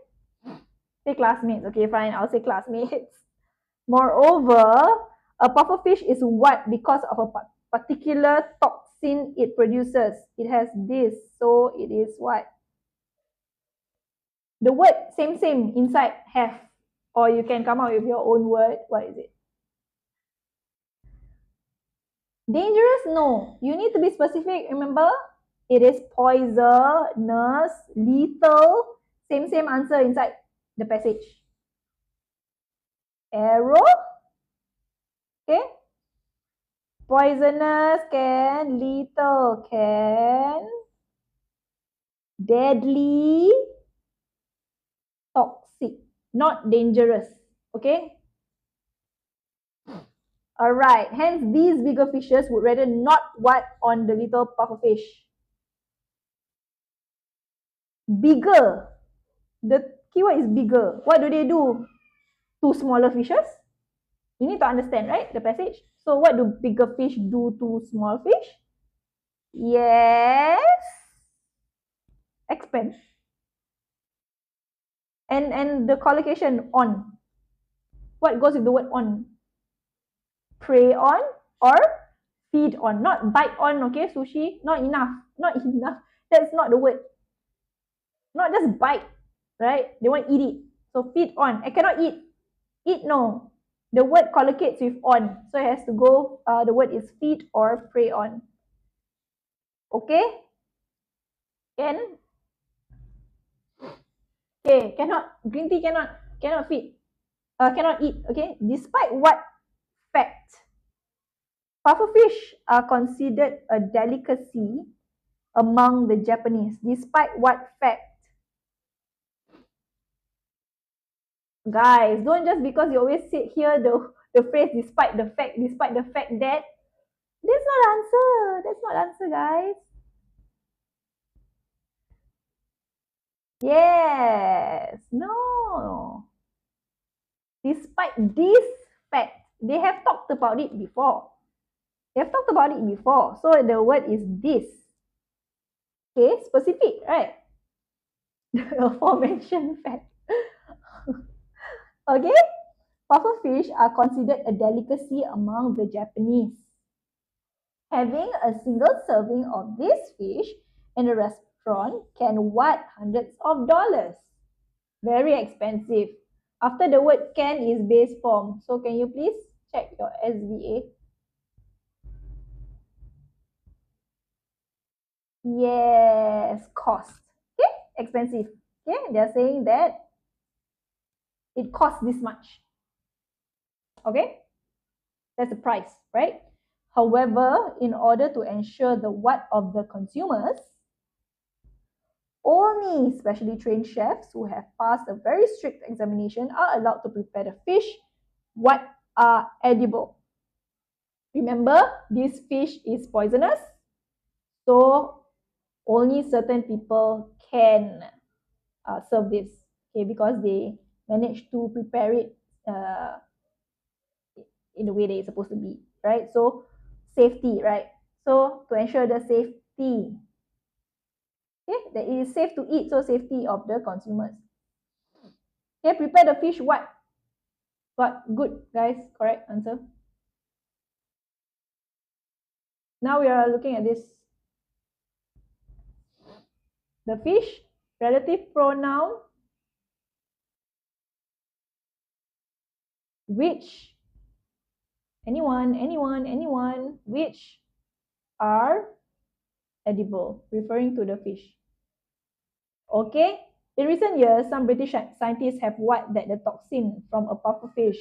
Say classmates. Okay, fine. I'll say classmates. Moreover, a pufferfish is what? Because of a particular toxin it produces. It has this, so it is what? The word same inside have, or you can come up with your own word. What is it? Dangerous? No. You need to be specific. Remember, it is poisonous, lethal. Same answer inside the passage. Arrow. Okay. Poisonous can, lethal can, deadly, toxic, not dangerous. Okay. All right. Hence, these bigger fishes would rather not what on the little pufferfish. Bigger. The keyword is bigger. What do they do to smaller fishes? You need to understand, right? The passage. So what do bigger fish do to small fish? Yes. Expand. And the collocation on. What goes with the word on? Prey on or feed on. Not bite on, okay, sushi? Not enough. Not enough. That's not the word. Not just bite, right? They want to eat it. So feed on. I cannot eat. Eat, no. The word collocates with on. So it has to go, the word is feed or prey on. Okay? Can? Okay, cannot. Green tea cannot feed. Cannot eat, okay? Despite what fact? Pufferfish are considered a delicacy among the Japanese. Despite what fact? Guys, don't just because you always hear the phrase despite the fact that. That's not answer. That's not answer, guys. Yes. No. Despite this fact, they have talked about it before. They have talked about it before. So the word is this. Okay, specific, right? The aforementioned fact. Okay? Pufferfish are considered a delicacy among the Japanese. Having a single serving of this fish in a restaurant can what? Hundreds of dollars. Very expensive. After the word can is base form. So can you please check your SVA? Yes, cost. Okay, expensive. Okay, they're saying that it costs this much. Okay, that's the price, right? However, in order to ensure the what of the consumers, only specially trained chefs who have passed a very strict examination are allowed to prepare the fish what are edible. Remember, this fish is poisonous, so only certain people can serve this, okay, because they managed to prepare it in the way that it's supposed to be, right? So safety, right? So to ensure the safety, Okay, that it is safe to eat, so safety of the consumers. Okay, prepare the fish what? What? Good, guys. Correct answer. Now we are looking at this. The fish, relative pronoun, which, anyone, which are edible, referring to the fish. Okay, in recent years, some British scientists have warned that the toxin from a pufferfish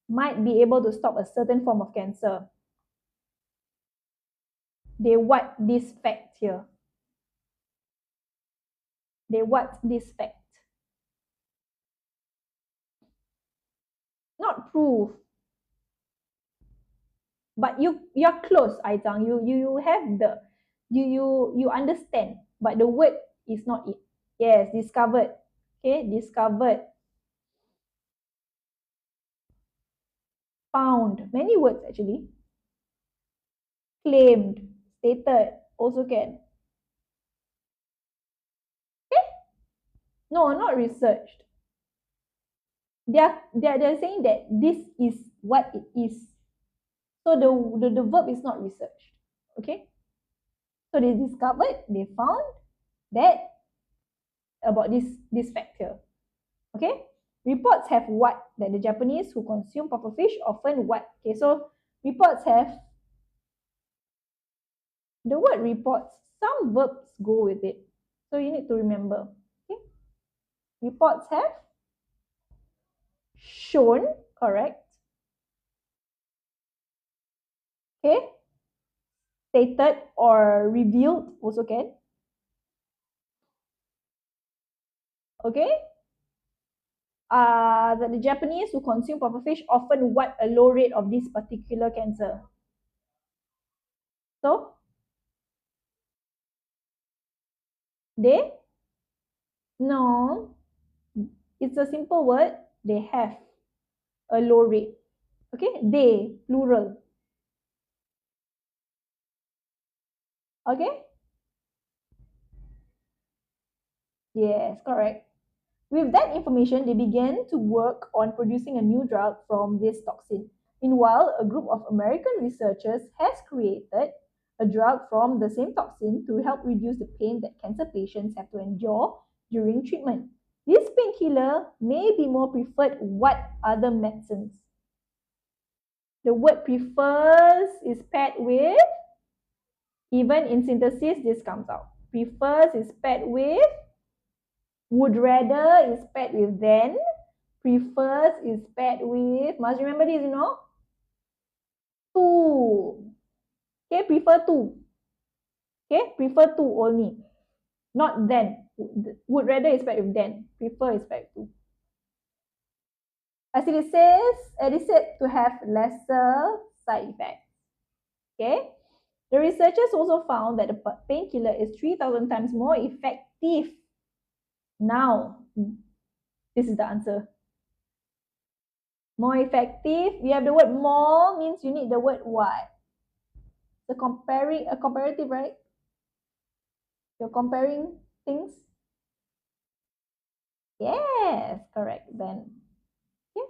might be able to stop a certain form of cancer. They what this fact here? They what this fact? Not proof, but you're close, Aizang. You have the you understand, but the word is not it. Yes, discovered. Okay, discovered. Found. Many words actually. Claimed, stated, also can. Okay? No, not researched. They're saying that this is what it is. So the verb is not researched. Okay? So they discovered, they found that about this fact here. Okay? Reports have what? That the Japanese who consume pufferfish often what? Okay, so reports have the word reports. Some verbs go with it. So you need to remember. Okay? Reports have shown, correct? Okay? Stated or revealed also can. Okay? That the Japanese who consume pufferfish often what a low rate of this particular cancer. So, they? No. It's a simple word. They have a low rate. Okay? They, plural. Okay? Yes, correct. With that information, they began to work on producing a new drug from this toxin. Meanwhile, a group of American researchers has created a drug from the same toxin to help reduce the pain that cancer patients have to endure during treatment. This painkiller may be more preferred what other medicines? The word prefers is paired with, even in synthesis, this comes out. Prefers is paired with, would rather is paired with then, prefers is paired with, must remember this, you know, to. Okay, prefer to. Okay, prefer to only, not then. Would rather is paired with then, prefer is paired with to. As it says, it is said to have lesser side effects. Okay, the researchers also found that the painkiller is 3,000 times more effective. Now, this is the answer. More effective. We have the word more means you need the word what? The comparing, a comparative, right? You're comparing things. Yes, correct then. Okay.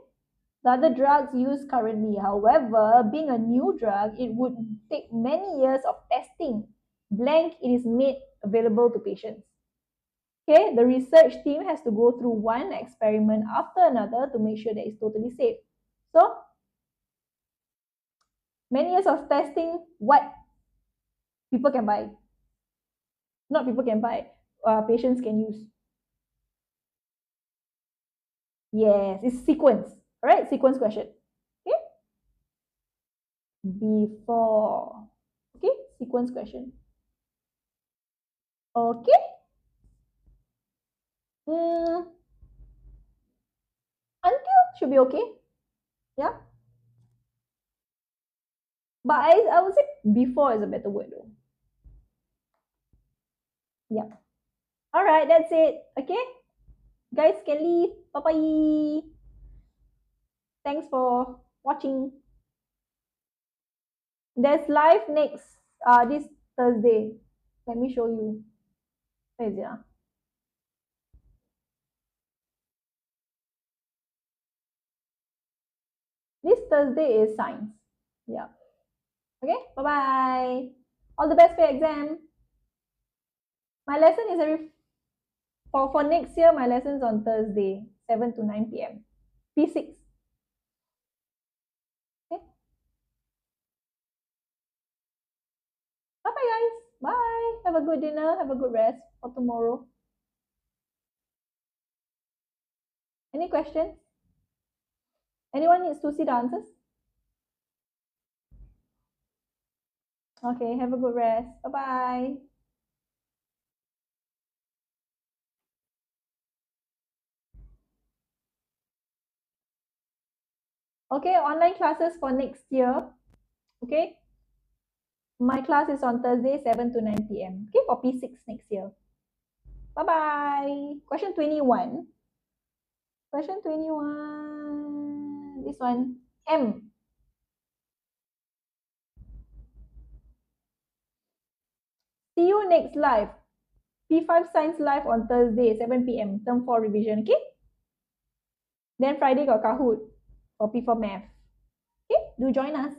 The other drugs used currently, however, being a new drug, it would take many years of testing. Blank, it is made available to patients. Okay, the research team has to go through one experiment after another to make sure that it's totally safe. So, many years of testing, what people can buy. Not people can buy, patients can use. Yes, it's sequence. All right, sequence question. Okay. Before. Okay, sequence question. Okay. Until should be okay. Yeah. But I would say before is a better word though. Yeah. All right, that's it. Okay. Guys can leave. Bye-bye. Thanks for watching. There's live next this Thursday. Let me show you. Where is it? This Thursday is science. Yeah. Okay, bye-bye. All the best for your exam. My lesson is for next year, my lesson's on Thursday, 7 to 9 p.m. P6. Okay. Bye-bye, guys. Bye. Have a good dinner. Have a good rest for tomorrow. Any questions? Anyone needs to see the answers? Okay, have a good rest. Bye-bye. Okay, online classes for next year. Okay. My class is on Thursday, 7 to 9 p.m. Okay, for P6 next year. Bye-bye. Question 21. Question 21. This one. M. See you next live. P5 Science Live on Thursday, 7 p.m. Term 4 revision. Okay? Then Friday got Kahoot for P4 Math. Okay? Do join us.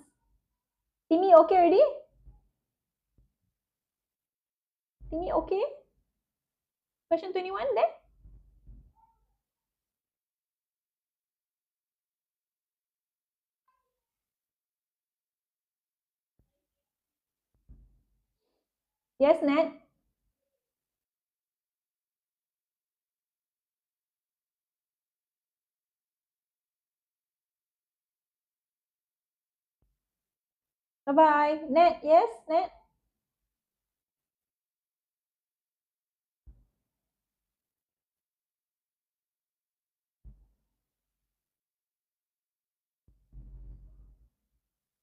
Timmy okay already? Timmy okay? Question 21 there? Yes, Nat? Bye-bye. Nat, yes? Nat?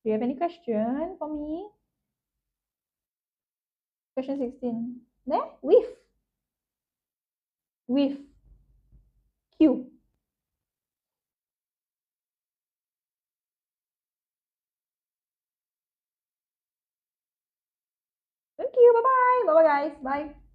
Do you have any question for me? Question 16. There? With. With. Q. Thank you. Bye-bye. Bye-bye, guys. Bye.